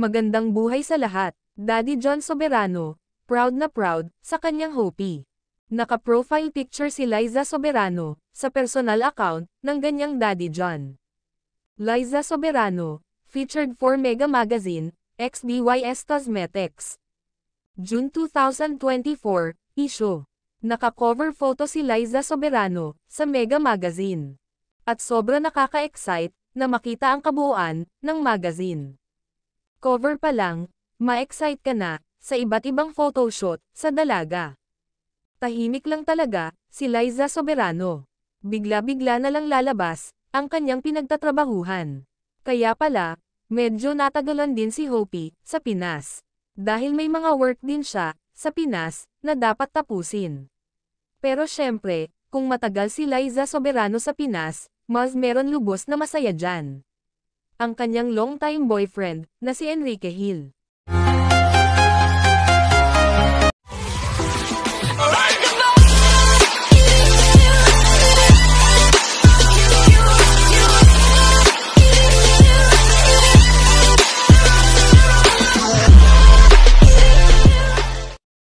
Magandang buhay sa lahat. Daddy John Soberano, proud na proud, sa kanyang Hopi. Naka-profile picture si Liza Soberano, sa personal account, ng ganyang Daddy John. Liza Soberano, featured for Mega Magazine, XBYS Cosmetics. June 2024, issue. Naka-cover photo si Liza Soberano, sa Mega Magazine. At sobra nakaka-excite, na makita ang kabuuan, ng magazine. Cover pa lang, ma-excite ka na, sa iba't ibang photoshoot, sa dalaga. Tahimik lang talaga, si Liza Soberano. Bigla-bigla na lang lalabas, ang kanyang pinagtatrabahuhan. Kaya pala, medyo natagalan din si Hopi, sa Pinas. Dahil may mga work din siya, sa Pinas, na dapat tapusin. Pero syempre, kung matagal si Liza Soberano sa Pinas, mas meron lubos na masaya dyan. Ang kanyang long-time boyfriend, na si Enrique Hill.